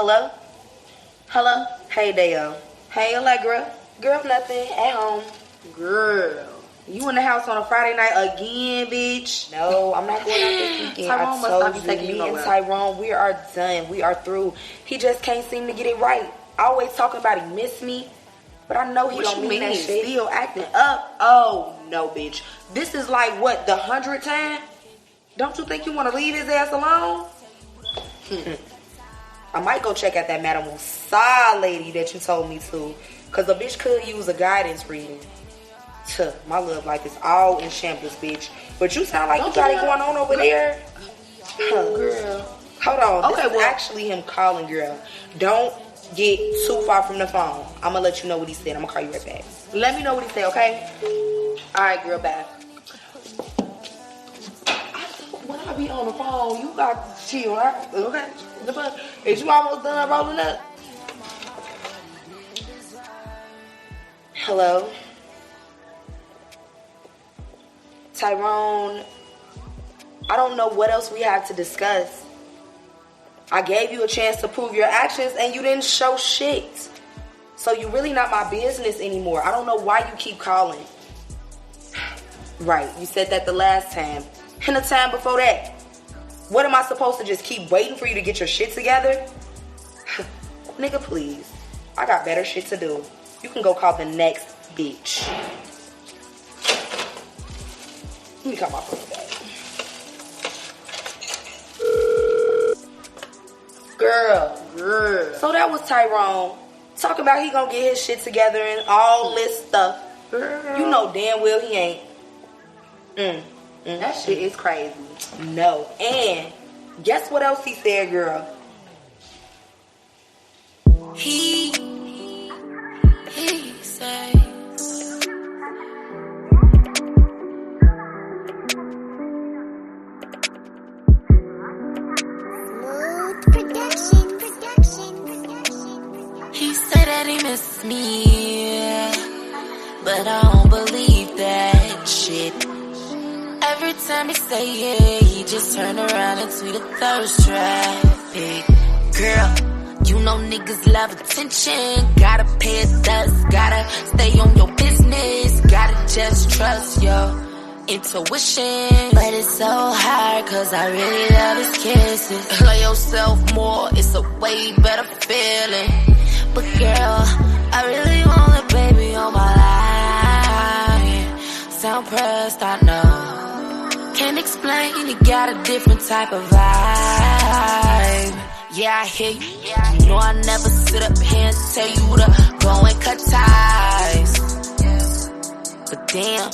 Hello? Hello? Hey, Dayo. Hey, Allegra. Girl, nothing. At home. Girl. You in the house on a Friday night again, bitch? No, I'm not going out this weekend. Tyrone must not be taking you me and nowhere. Tyrone, we are done. We are through. He just can't seem to get it right. Always talking about he miss me, but I know he don't mean that shit. Still acting up? Oh, no, bitch. This is like, what, the 100th time? Don't you think you want to leave his ass alone? I might go check out that Madame Moussa lady that you told me to, because a bitch could use a guidance reading. My love life is all in shambles, bitch. But you sound like you got it going on over there. Girl. Hold on. Okay, this is actually him calling, girl. Don't get too far from the phone. I'm going to let you know what he said. I'm going to call you right back. Let me know what he said, okay? All right, girl, bye. When I be on the phone, you got to chill, right? Okay? Is you almost done rolling up? Hello? Tyrone, I don't know what else we have to discuss. I gave you a chance to prove your actions and you didn't show shit. So you really not my business anymore. I don't know why you keep calling. Right, you said that the last time. And the time before that. What am I supposed to just keep waiting for you to get your shit together? Nigga, please. I got better shit to do. You can go call the next bitch. Let me call my phone back. Girl. So that was Tyrone. Talking about he gonna get his shit together and all this stuff. Girl. You know damn well he ain't. That shit is crazy. No. And guess what else he said, girl? He said... He said that he missed me, but I don't believe that shit. Every time he say it, he just turn around and tweet a thirst traffic. Girl, you know niggas love attention. Gotta pay a dust, gotta stay on your business. Gotta just trust your intuition. But it's so hard cause I really love his kisses. Love yourself more, it's a way better feeling. But girl, I really want a baby on my life. Sound pressed, I know. Can't explain, you got a different type of vibe. Yeah, I hear you. You know I never sit up here and tell you to go and cut ties. But damn,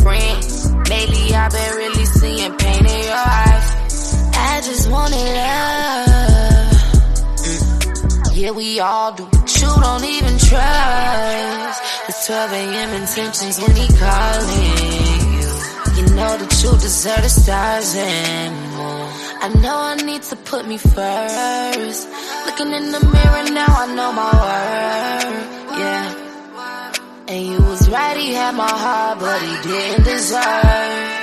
friend, lately I've been really seeing pain in your eyes. I just wanted love. Yeah, we all do, but you don't even trust. It's 12 a.m. intentions when he calling you. You know that you deserve the stars and more. I know I need to put me first. Looking in the mirror now, I know my worth. Yeah. And you was right, he had my heart, but he didn't deserve.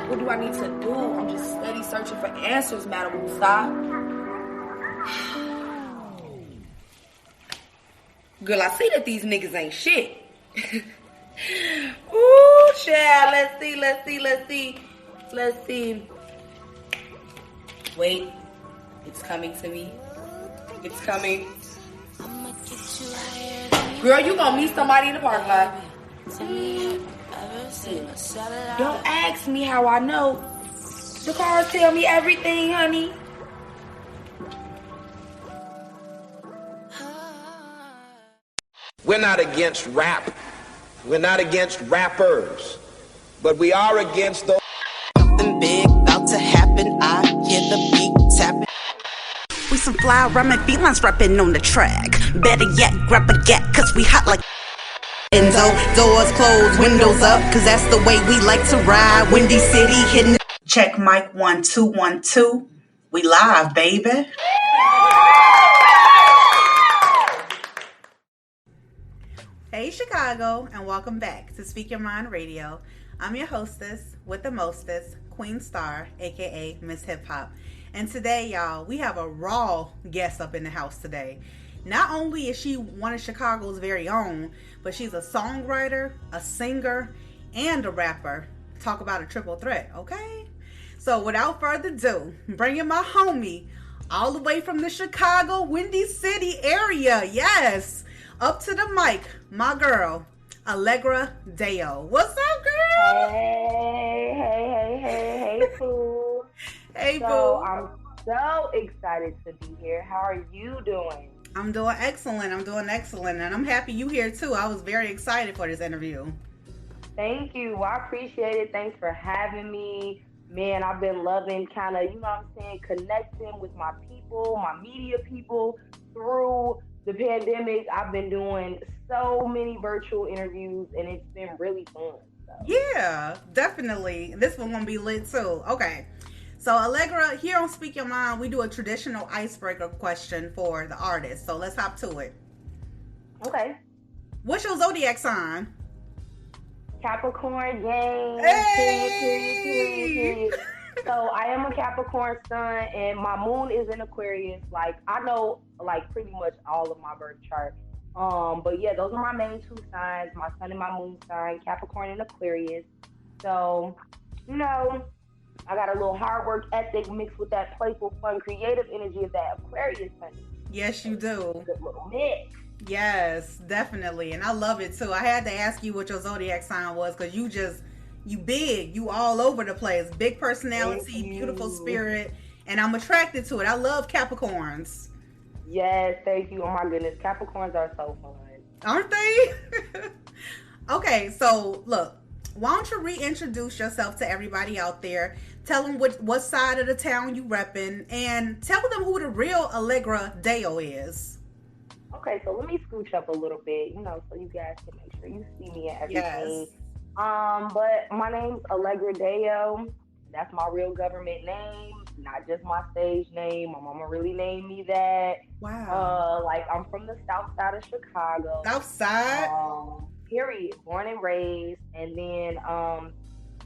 What do I need to do? I'm just steady searching for answers, Madam Moussa. Girl, I see that these niggas ain't shit. Ooh, child. Let's see. Wait. It's coming to me. It's coming. Girl, you gonna meet somebody in the parking lot. Don't ask me how I know. The cars tell me everything, honey. We're not against rap. We're not against rappers. But we are against those. Something big about to happen. I hear the beat tapping. We some fly rhyming felines rapping on the track. Better yet, grab a gat, cause we hot like Enzo. Doors closed, windows up, cause that's the way we like to ride. Windy City hitting. Check mic 1 2 1 2. We live, baby. Hey Chicago, and welcome back to Speak Your Mind Radio. I'm your hostess with the mostest, Queen Star, aka Miss Hip Hop. And today, y'all, we have a raw guest up in the house today. Not only is she one of Chicago's very own, but she's a songwriter, a singer, and a rapper. Talk about a triple threat, okay? So without further ado, bringing my homie all the way from the Chicago Windy City area, yes, up to the mic, my girl, ALLEGRA DAYO. What's up, girl? Hey, Pooh. Hey, Boo. I'm so excited to be here. How are you doing? I'm doing excellent. And I'm happy you here, too. I was very excited for this interview. Thank you. Well, I appreciate it. Thanks for having me. Man, I've been loving kind of, connecting with my people, my media people through the pandemic. I've been doing so many virtual interviews, and it's been really fun. So. Yeah, definitely. This one's going to be lit, too. Okay. So, ALLEGRA, here on Speak Your Mind, we do a traditional icebreaker question for the artist. So, let's hop to it. Okay. What's your zodiac sign? Capricorn, gang. Hey! Period. So I am a Capricorn sun, and my moon is in Aquarius. Like, I know, pretty much all of my birth chart. But yeah, those are my main two signs, my sun and my moon sign, Capricorn and Aquarius. So, I got a little hard work ethic mixed with that playful, fun, creative energy of that Aquarius sun. Yes, you do. Good little mix. Yes, definitely. And I love it too. I had to ask you what your zodiac sign was because you big, you all over the place. Big personality, beautiful spirit, and I'm attracted to it. I love Capricorns. Yes, thank you. Oh my goodness, Capricorns are so fun. Aren't they? Okay, so look, why don't you reintroduce yourself to everybody out there? Tell them what side of the town you repping, and tell them who the real ALLEGRA DAYO is. Okay, so let me scooch up a little bit, so you guys can make sure you see me and everything. Yes. But my name's ALLEGRA DAYO. That's my real government name, not just my stage name. My mama really named me that. Wow. I'm from the south side of Chicago. South side? Period. Born and raised. And then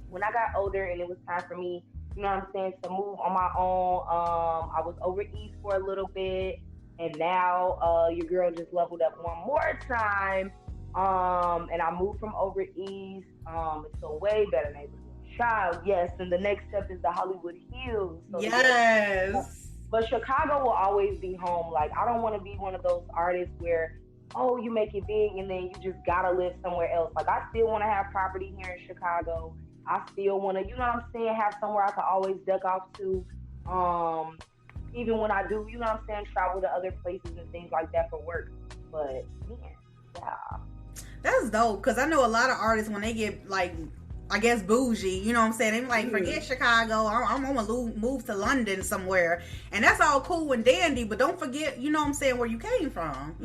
when I got older and it was time for me, to move on my own, I was over east for a little bit. And now your girl just leveled up one more time. And I moved from over east into a way better neighborhood. Child, yes. And the next step is the Hollywood Hills. So yes. But Chicago will always be home. Like, I don't want to be one of those artists where, you make it big and then you just gotta live somewhere else. Like, I still want to have property here in Chicago. I still want to, have somewhere I can always duck off to. Even when I do, travel to other places and things like that for work. But, man, yeah. That's dope, because I know a lot of artists, when they get, bougie, they forget Chicago, I'm going to move to London somewhere. And that's all cool and dandy, but don't forget, where you came from,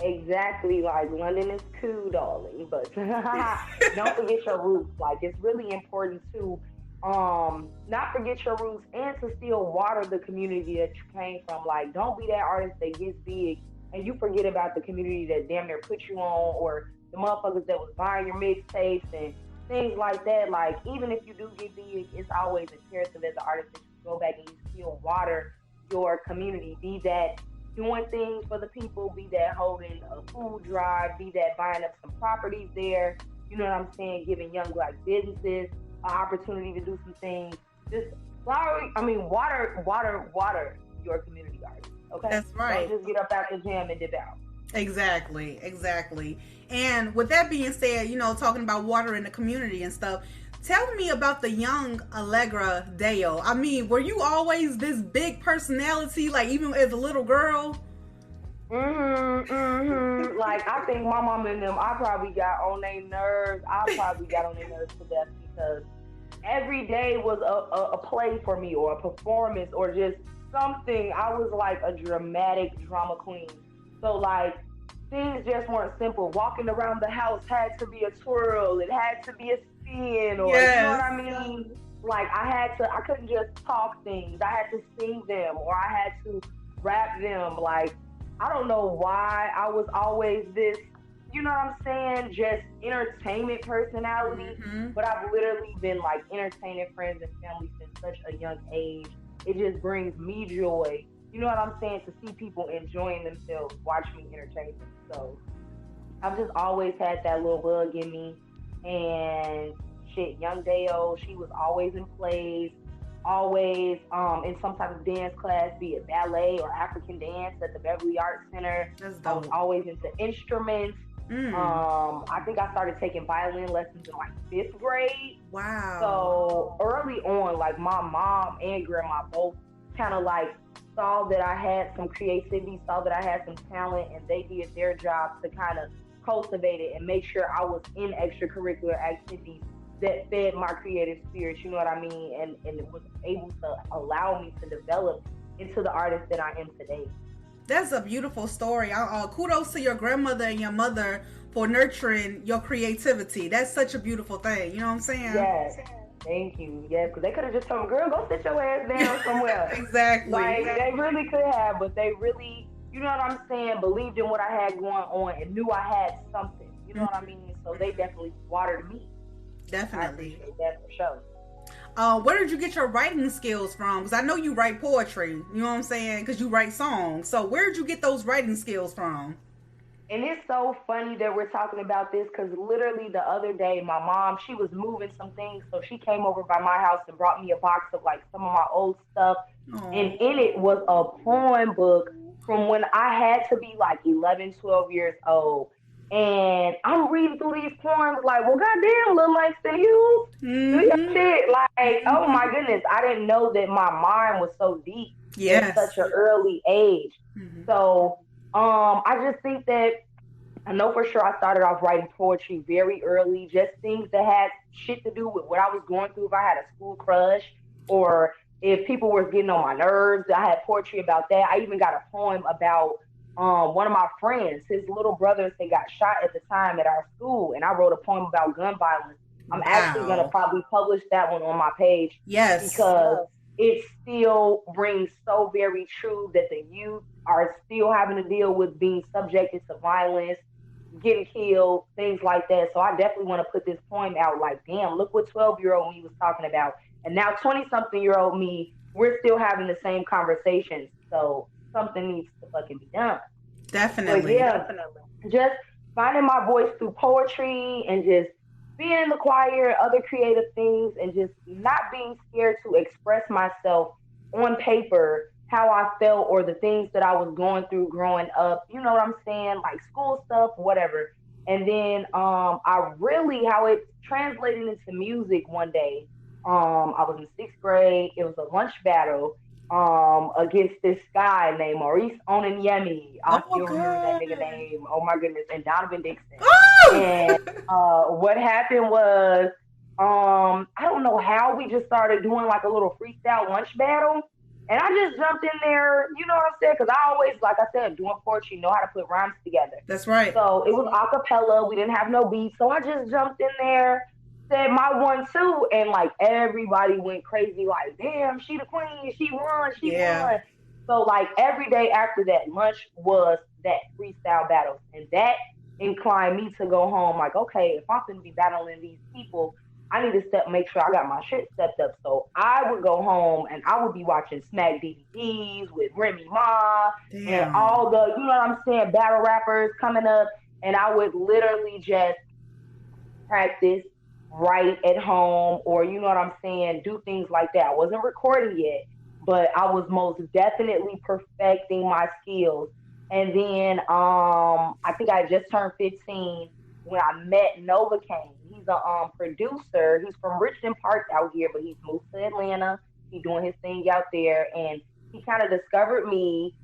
Exactly, London is cool, darling, but don't forget your roots. It's really important to not forget your roots and to still water the community that you came from. Don't be that artist that gets big and you forget about the community that damn near put you on, or the motherfuckers that was buying your mixtapes and things like that. Even if you do get big, it's always imperative as an artist that you go back and you still water your community. Be that doing things for the people, be that holding a food drive, be that buying up some properties there, giving young black businesses an opportunity to do some things. Just water your community artists. Okay, that's right. Don't just get up out the jam and dip out. Exactly. And with that being said, talking about watering the community and stuff, Tell me about the young Allegra Dayo. I mean, were you always this big personality, like even as a little girl? Like I think my mom and them, I probably got on their nerves. I probably got on their nerves to death because every day was a play for me or a performance or just something. I was like a dramatic drama queen. So like things just weren't simple. Walking around the house had to be a twirl. It had to be a spin or you know what I mean? Like I couldn't just talk things. I had to sing them or I had to rap them. Like I don't know why I was always this, you know what I'm saying, just entertainment personality. But I've literally been like entertaining friends and family since such a young age. It just brings me joy, you know what I'm saying, to see people enjoying themselves, watch me entertain them. So I've just always had that little bug in me. And shit, young Dayo, she was always in plays, always in some type of dance class, be it ballet or African dance at the Beverly Arts Center. I was always into instruments. I think I started taking violin lessons in like 5th grade. Wow. So early on, like my mom and grandma both kind of like saw that I had some creativity, saw that I had some talent, and they did their job to kind of cultivate it and make sure I was in extracurricular activities that fed my creative spirit, you know what I mean? And it was able to allow me to develop into the artist that I am today. That's a beautiful story. Kudos to your grandmother and your mother for nurturing your creativity. That's such a beautiful thing. You know what I'm saying? Yes. Thank you. Yes, because they could have just told me, girl, go sit your ass down somewhere. Exactly. Like, they really could have, but they really, you know what I'm saying, believed in what I had going on and knew I had something. You know what I mean? So they definitely watered me. Definitely. I appreciate that for sure. Where did you get your writing skills from? Because I know you write poetry, you know what I'm saying? Because you write songs. So where did you get those writing skills from? And it's so funny that we're talking about this because literally the other day, my mom, she was moving some things. So she came over by my house and brought me a box of like some of my old stuff. Aww. And in it was a poem book from when I had to be like 11, 12 years old. And I'm reading through these poems like, well, goddamn, Lil Langston Hughes, do your shit. Like, oh my goodness, I didn't know that my mind was so deep at such an early age. So I just think that I know for sure I started off writing poetry very early, just things that had shit to do with what I was going through. If I had a school crush or if people were getting on my nerves, I had poetry about that. I even got a poem about one of my friends, his little brothers, they got shot at the time at our school, and I wrote a poem about gun violence. I'm actually going to probably publish that one on my page. Yes. Because it still rings so very true that the youth are still having to deal with being subjected to violence, getting killed, things like that. So I definitely want to put this poem out like, damn, look what 12-year-old me was talking about. And now 20-something-year-old me, we're still having the same conversations. So something needs to fucking be done. Definitely. Definitely. Just finding my voice through poetry and just being in the choir, other creative things, and just not being scared to express myself on paper, how I felt or the things that I was going through growing up. You know what I'm saying? Like school stuff, whatever. And then I really, how it translated into music one day. I was in 6th grade. It was a lunch battle against this guy named Maurice Onanyemi. I still remember that nigga name. Oh my goodness. And Donovan Dixon. Oh! And what happened was, I don't know how we just started doing like a little freestyle lunch battle. And I just jumped in there, you know what I'm saying? Because I always, like I said, doing poetry, know how to put rhymes together. That's right. So it was a cappella. We didn't have no beat. So I just jumped in there, said my 1-2, and like everybody went crazy, like, damn, she the queen, she won. So like every day after that, lunch was that freestyle battle. And that inclined me to go home like, okay, if I'm gonna be battling these people, I need to make sure I got my shit stepped up. So I would go home and I would be watching Smack DVDs with Remy Ma and all the, you know what I'm saying, battle rappers coming up. And I would literally just practice, write at home, or you know what I'm saying, do things like that. I wasn't recording yet, but I was most definitely perfecting my skills. And then I think I just turned 15 when I met Novocaine. He's the producer. He's from Richmond Park out here, but he's moved to Atlanta. He's doing his thing out there, and he kind of discovered me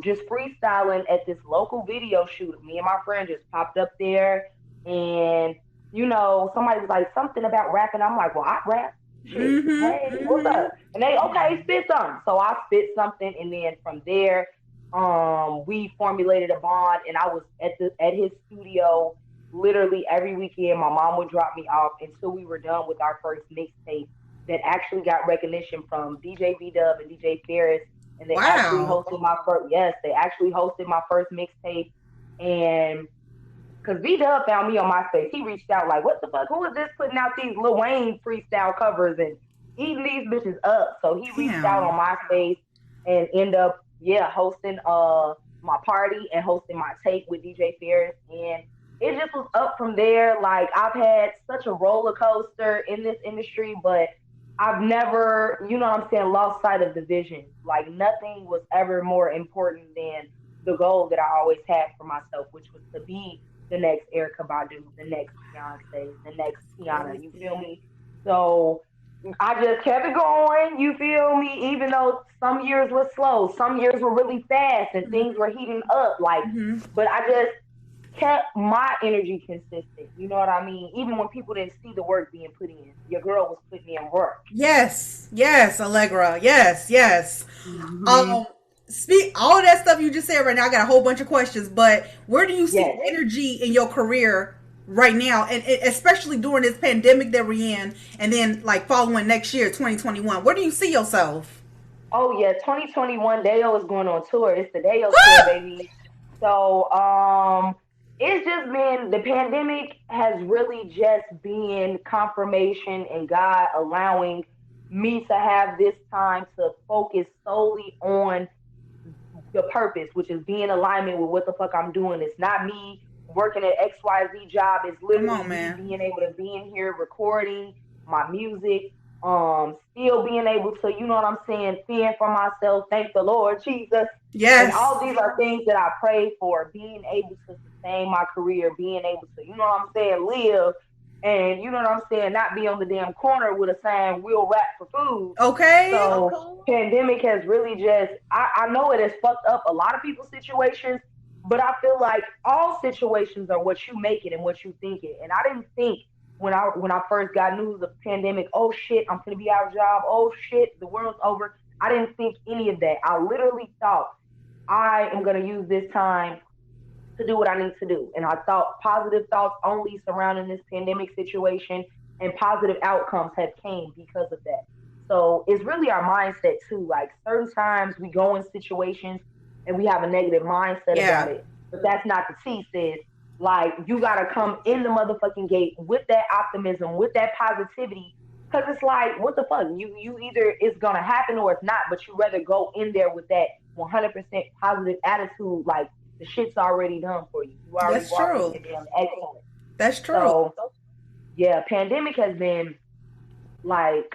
just freestyling at this local video shoot. Me and my friend just popped up there, and somebody was like something about rapping. I'm like, well, I rap. Shit. Hey, what's up? And they okay, spit something. So I spit something, and then from there, we formulated a bond. And I was at his studio literally every weekend. My mom would drop me off until we were done with our first mixtape that actually got recognition from DJ V-Dub and DJ Ferris. And they actually hosted my first. Yes, they actually hosted my first mixtape, and because V-Dub found me on MySpace. He reached out like, what the fuck? Who is this putting out these Lil Wayne freestyle covers and eating these bitches up? So he reached out on MySpace and ended up, hosting my party and hosting my tape with DJ Ferris. And it just was up from there. Like, I've had such a roller coaster in this industry, but I've never, lost sight of the vision. Like, nothing was ever more important than the goal that I always had for myself, which was to be the next Erykah Badu, the next Beyonce, the next Tiana, you feel me? So I just kept it going, you feel me? Even though some years were slow, some years were really fast, and things were heating up, but I just kept my energy consistent, you know what I mean? Even when people didn't see the work being put in, your girl was putting in work. Yes, Allegra, yes. Speak all of that stuff you just said right now. I got a whole bunch of questions, but where do you see energy in your career right now, and especially during this pandemic that we're in, and then like following next year, 2021? Where do you see yourself? Oh yeah, 2021 Dayo is going on tour. It's the Dayo tour, baby. So it's just been, the pandemic has really just been confirmation and God allowing me to have this time to focus solely on the purpose, which is being in alignment with what the fuck I'm doing. It's not me working at XYZ job. It's literally me being able to be in here recording my music, still being able to, you know what I'm saying, fend for myself. Thank the Lord Jesus. Yes. And all these are things that I pray for, being able to sustain my career, being able to, you know what I'm saying, live. And you know what I'm saying, not be on the damn corner with a sign, we'll rap for food. Okay. So pandemic has really just, I know it has fucked up a lot of people's situations, but I feel like all situations are what you make it and what you think it. And I didn't think when I first got news of pandemic, oh shit, I'm gonna be out of job, oh shit, the world's over. I didn't think any of that. I literally thought I am gonna use this time to do what I need to do. And I thought positive thoughts only surrounding this pandemic situation, and positive outcomes have came because of that. So it's really our mindset too. Like, certain times we go in situations and we have a negative mindset about it, but that's not the T, sis. Like, you gotta come in the motherfucking gate with that optimism, with that positivity, because it's like, what the fuck? You either it's gonna happen or it's not, but you rather go in there with that 100% positive attitude, like, the shit's already done for you. You already That's true. Excellent. That's true. So, yeah, pandemic has been like,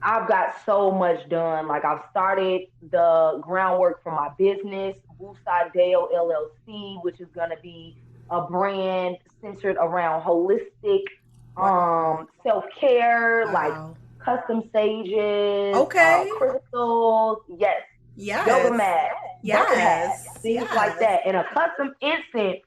I've got so much done. Like, I've started the groundwork for my business, Wooside Dayo LLC, which is gonna be a brand centered around holistic self-care, like custom sages, crystals, yoga mat, things like that, and a custom incense.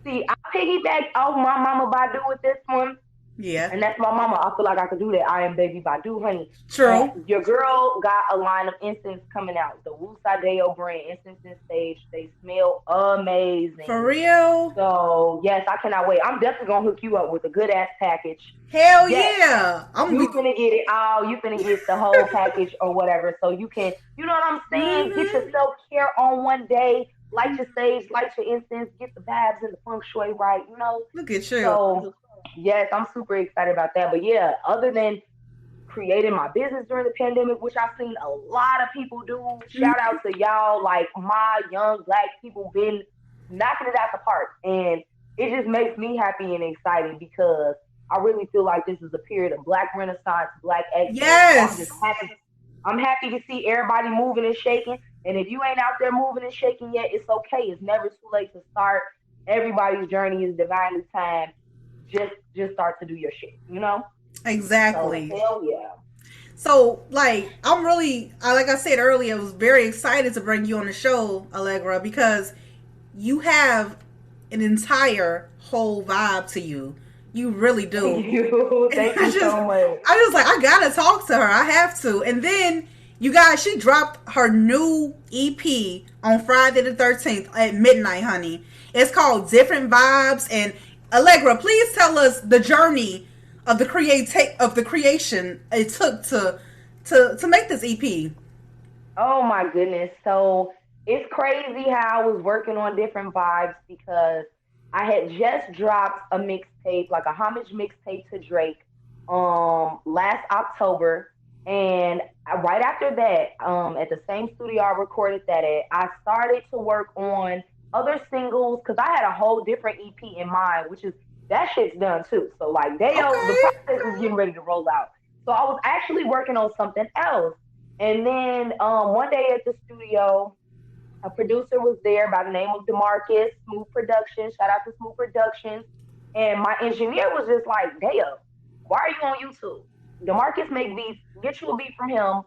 See, I piggybacked off my mama Badu with this one. Yeah. And that's my mama. I feel like I could do that. I am baby Badu, honey. True. And your girl got a line of incense coming out. The Wooside Dayo brand, Incense and Sage. They smell amazing. For real? So, yes, I cannot wait. I'm definitely going to hook you up with a good-ass package. Hell yeah. You finna get it all. You finna get the whole package or whatever. So you can, you know what I'm saying? Get your self-care on one day. Light your sage, light your incense, get the vibes and the feng shui right, you know? Look at you. So, yes, I'm super excited about that. But yeah, other than creating my business during the pandemic, which I've seen a lot of people do, shout out to y'all, like my young Black people been knocking it out the park. And it just makes me happy and excited because I really feel like this is a period of Black renaissance, Black excellence. Yes. I'm happy to see everybody moving and shaking. And if you ain't out there moving and shaking yet, it's okay. It's never too late to start. Everybody's journey is divinely timed. just start to do your shit, you know? Exactly. So hell yeah. So, like, like I said earlier, I was very excited to bring you on the show, Allegra, because you have an entire whole vibe to you. You really do. Thank you. Thank you so much. I was like, I gotta talk to her. I have to. And then, you guys, she dropped her new EP on Friday the 13th at midnight, honey. It's called Different Vibes. And Allegra, please tell us the journey of the creation it took to make this EP. Oh my goodness. So it's crazy how I was working on different vibes because I had just dropped a mixtape, like a homage mixtape to Drake, last October. And right after that, at the same studio I recorded that at, I started to work on other singles because I had a whole different EP in mind, which is that shit's done too. So like Dayo, the process is getting ready to roll out. So I was actually working on something else. And then one day at the studio, a producer was there by the name of DeMarcus, Smooth Productions. Shout out to Smooth Productions. And my engineer was just like, Dayo, why are you on YouTube? DeMarcus make beats, get you a beat from him,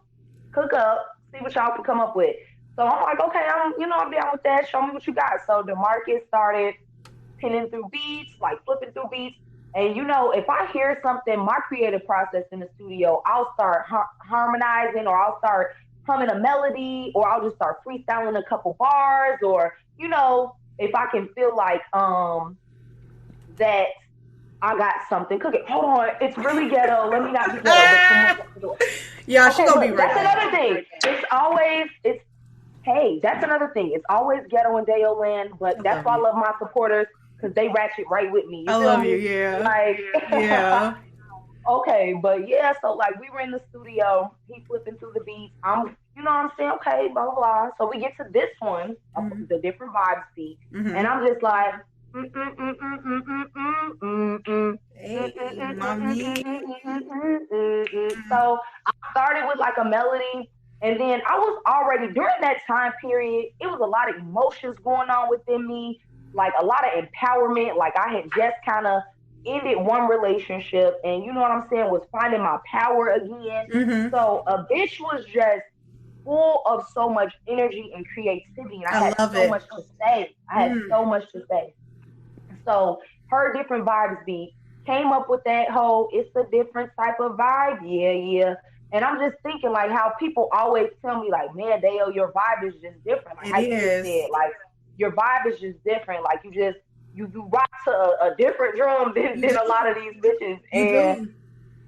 cook up, see what y'all can come up with. So I'm like, okay, I'm down with that. Show me what you got. So DeMarcus started pinning through beats, like flipping through beats. And if I hear something, my creative process in the studio, I'll start harmonizing, or I'll start humming a melody, or I'll just start freestyling a couple bars, or if I can feel like that I got something cooking. Hold on, it's really ghetto. Let me not be ghetto. Yeah, she's gonna be right. That's another thing. That's another thing. It's always ghetto in Dayo land, but that's why I love my supporters. Because they ratchet right with me. I love you, yeah. Like, yeah. Okay, but yeah, so like we were in the studio, he flipping through the beats. I'm saying, okay, blah, blah, blah. So we get to this one, the Different Vibes beat, and I'm just like, So I started with like a melody, and then I was already, during that time period, it was a lot of emotions going on within me. Like a lot of empowerment. Like I had just kind of ended one relationship, and you know what I'm saying, was finding my power again. So a bitch was just full of so much energy and creativity, and I had so much to say. So her Different Vibes beat came up with that whole, it's a different type of vibe. Yeah. And I'm just thinking like how people always tell me like, man, Dayo, your vibe is just different. Like I just said, like, your vibe is just different. Like you rock to a different drum than a lot of these bitches.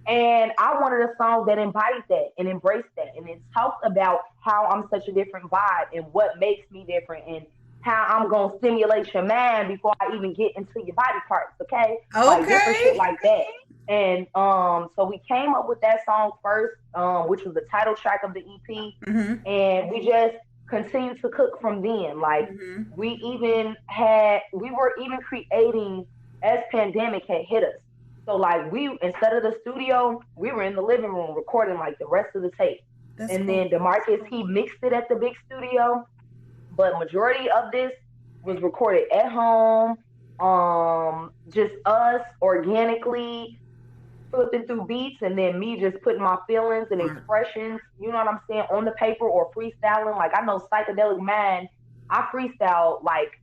And I wanted a song that embodied that and embraced that. And it talked about how I'm such a different vibe and what makes me different and how I'm going to stimulate your mind before I even get into your body parts. Okay. Like different shit like that. And so we came up with that song first, which was the title track of the EP. And we just continue to cook from then. Like we were even creating as pandemic had hit us. So like instead of the studio, we were in the living room recording like the rest of the tape. Then DeMarcus, he mixed it at the big studio, but majority of this was recorded at home. Just us organically flipping through beats, and then me just putting my feelings and expressions, you know what I'm saying, on the paper or freestyling. Like I know Psychedelic Man, I freestyle like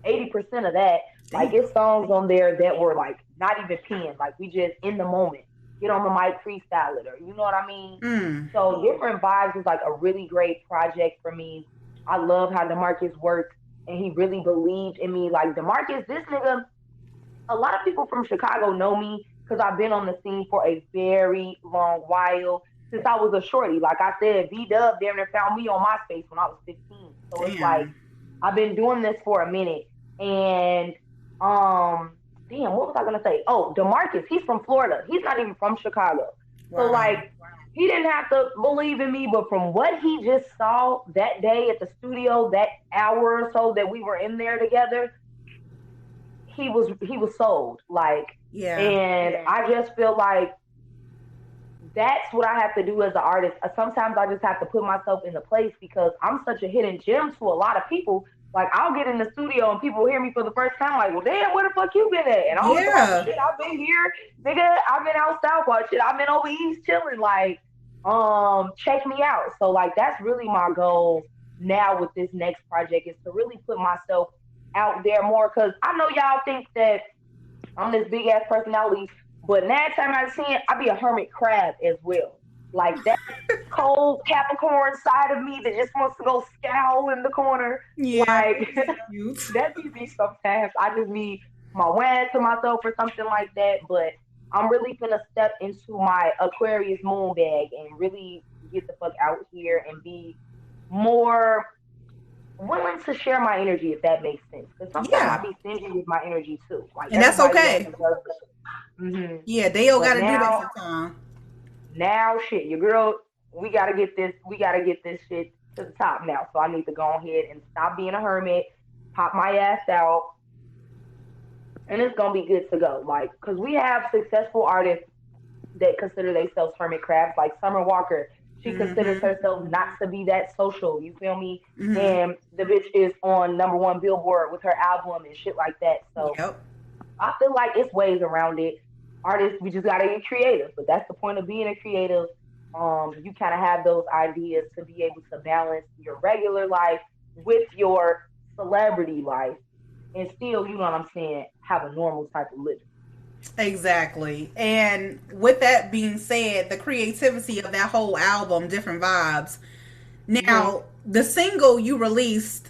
80% of that. Like it's songs on there that were like not even penned, like we just in the moment get on the mic, freestyle it, or you know what I mean? So Different Vibes is like a really great project for me. I love how DeMarcus worked, and he really believed in me. Like DeMarcus, this nigga, a lot of people from Chicago know me because I've been on the scene for a very long while, since I was a shorty. Like I said, V-Dub damn near found me on MySpace when I was 15. So it's like, I've been doing this for a minute. And, damn, what was I gonna say? Oh, DeMarcus, he's from Florida. He's not even from Chicago. Wow. So like, he didn't have to believe in me, but from what he just saw that day at the studio, that hour or so that we were in there together, he was sold. Like, I just feel like that's what I have to do as an artist. Sometimes I just have to put myself in the place because I'm such a hidden gem to a lot of people Like, I'll get in the studio and people hear me for the first time, like, well, damn, where the fuck you been at? And I'll be like, Yeah. shit, I've been here, nigga. I've been out south, like, shit. I've been over east chilling, like, check me out. So, like, that's really my goal now with this next project is to really put myself out there more. Cause I know y'all think that I'm this big ass personality, but 9 times out of 10, I be a hermit crab as well. Like that cold Capricorn side of me that just wants to go scowl in the corner. Yeah. Like Cute. that be me sometimes. I just need my wine to myself or something like that. But I'm really gonna step into my Aquarius moon bag and really get the fuck out here and be more willing to share my energy if that makes sense. Because sometimes I Yeah. be stingy with my energy too. Like And that's everybody don't okay. deserve it. Yeah, they all But gotta do that sometimes. now shit, your girl, we gotta get this shit to the top now. So I need to go ahead and stop being a hermit, pop my ass out, and it's gonna be good to go. Like, cause we have successful artists that consider themselves hermit crabs, like Summer Walker. She considers Mm-hmm. herself not to be that social. You feel me? Mm-hmm. And the bitch is on #1 Billboard with her album and shit like that. So Yep. I feel like it's ways around it. Artists, we just gotta get creative. But that's the point of being a creative. You kind of have those ideas to be able to balance your regular life with your celebrity life, and still, you know what I'm saying, have a normal type of living. Exactly. And with that being said, the creativity of that whole album, Different Vibes. Hmm. Now, the single you released,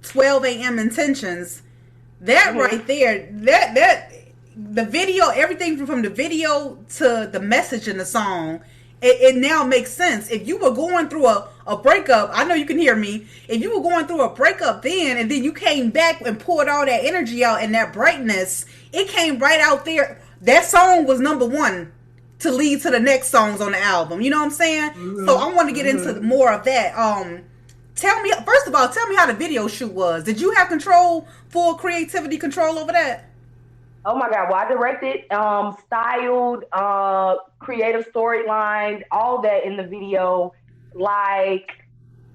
12 a.m. Intentions, that Hmm. right there, that the video, everything from the video to the message in the song, it now makes sense. If you were going through a breakup, I know you can hear me. If you were going through a breakup then, and then you came back and poured all that energy out and that brightness, it came right out there. That song was #1 to lead to the next songs on the album. You know what I'm saying? So Hmm. I want to get into Hmm. more of that. Tell me, first of all, tell me how the video shoot was. Did you have control, full creativity control over that? Oh my God! Well, I directed, styled, creative storyline, all that in the video. Like,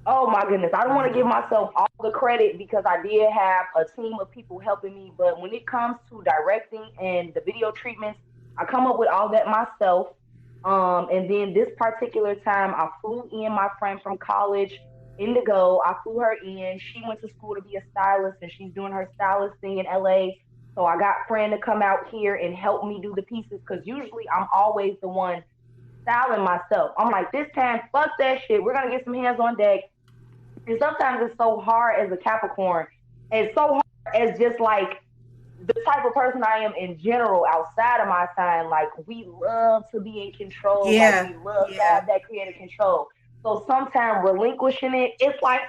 oh my goodness, I don't want to give myself all the credit because I did have a team of people helping me. But when it comes to directing and the video treatments, I come up with all that myself. And then this particular time, I flew in my friend from college, Indigo. I flew her in. She went to school to be a stylist, and she's doing her stylist thing in LA. So I got friend to come out here and help me do the pieces because usually I'm always the one styling myself. I'm like, this time, fuck that shit. We're gonna get some hands on deck. And sometimes it's so hard as a Capricorn, and so hard as just like the type of person I am in general outside of my sign. Like we love to be in control, like Yeah, we love to yeah. have that creative control. So sometimes relinquishing it, it's like,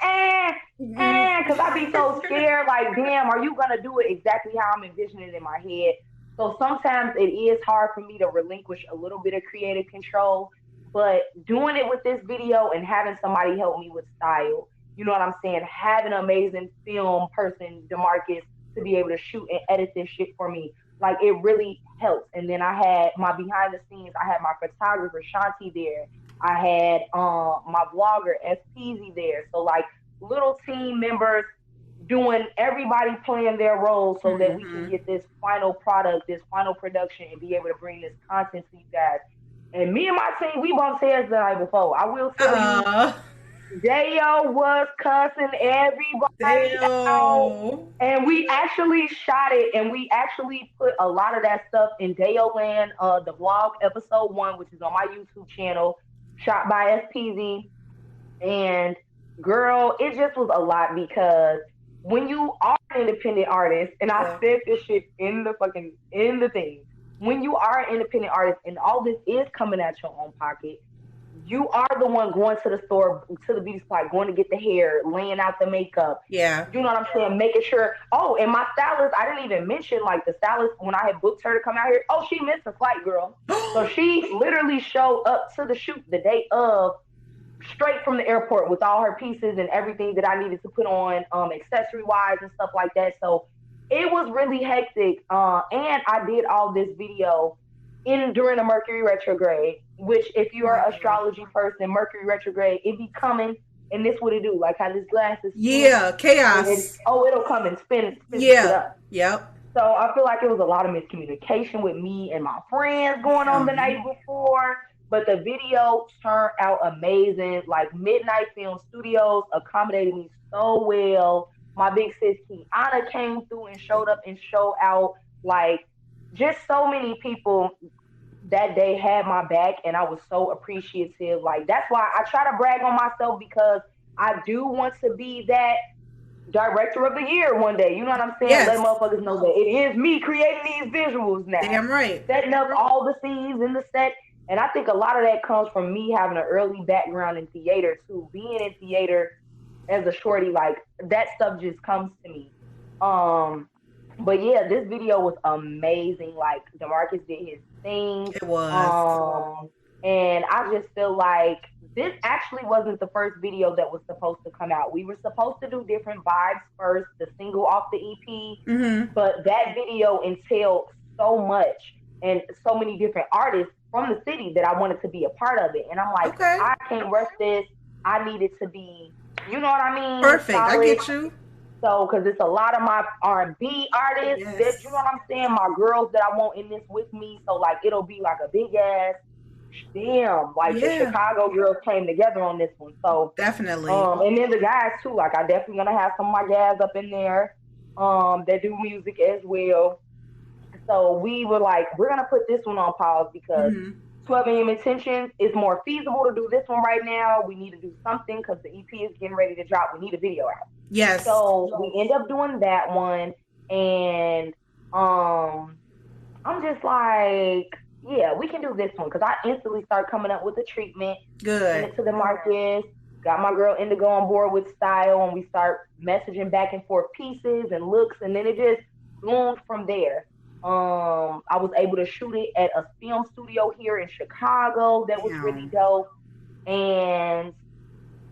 because I be so scared. Like, damn, are you gonna do it exactly how I'm envisioning it in my head? So sometimes it is hard for me to relinquish a little bit of creative control. But doing it with this video and having somebody help me with style, you know what I'm saying? Having an amazing film person, Demarcus, to be able to shoot and edit this shit for me. Like it really helps. And then I had my behind the scenes, I had my photographer Shanti there. I had my vlogger SPZ there. So like little team members doing everybody playing their role so that we can Mm-hmm. get this final product, this final production, and be able to bring this content to you guys. And me and my team, we bumped heads the night before. I will tell you, Uh, Dayo was cussing everybody out. Damn. And we actually shot it and we actually put a lot of that stuff in Dayo Land, the vlog episode 1, which is on my YouTube channel, shot by SPZ. And girl, it just was a lot because when you are an independent artist, and I Yeah. said this shit in the fucking in the thing, when you are an independent artist and all this is coming at your own pocket, you are the one going to the store, to the beauty supply, going to get the hair, laying out the makeup. Yeah. You know what I'm saying? Making sure. Oh, and my stylist, I didn't even mention like the stylist when I had booked her to come out here. Oh, she missed a flight, girl. So she literally showed up to the shoot the day of, straight from the airport with all her pieces and everything that I needed to put on, accessory wise and stuff like that. So it was really hectic. And I did all this video in during the Mercury retrograde, which if you're an Right. astrology person, Mercury retrograde, it be coming. and this what it do, like how this glass is Yeah, chaos. it'll come and spin shit Yeah. up. Yep. So I feel like it was a lot of miscommunication with me and my friends going on the night before. But the video turned out amazing. Like Midnight Film Studios accommodated me so well. My big sis Kiana came through and showed up and showed out. Like just so many people that day had my back, and I was so appreciative. Like that's why I try to brag on myself, because I do want to be that director of the year one day. You know what I'm saying? Yes. Let motherfuckers know that it is me creating these visuals now. Damn right. Setting up all the scenes in the set. And I think a lot of that comes from me having an early background in theater too. Being in theater as a shorty, like that stuff just comes to me. But yeah, this video was amazing. Like DeMarcus did his thing. It was. And I just feel like this actually wasn't the first video that was supposed to come out. We were supposed to do Different Vibes first, the single off the EP, but that video entailed so much and so many different artists from the city that I wanted to be a part of it. And I'm like, I can't rush this. I need it to be, you know what I mean? Perfect. Solid. I get you. So, because it's a lot of my R&B artists, that, you know what I'm saying? My girls that I want in this with me. So, like, it'll be like a big ass, damn, like the Chicago girls came together on this one. So definitely. And then the guys too. Like, I definitely gonna have some of my guys up in there that do music as well. So we were like, we're gonna put this one on pause because 12 AM Intentions is more feasible to do this one right now. We need to do something because the EP is getting ready to drop. We need a video out. Yes. So we end up doing that one, and I'm just like, yeah, we can do this one, because I instantly start coming up with a treatment. Good. Send it to the Marcus. Got my girl Indigo on board with style, and we start messaging back and forth pieces and looks, and then it just bloomed from there. I was able to shoot it at a film studio here in Chicago that was really dope, and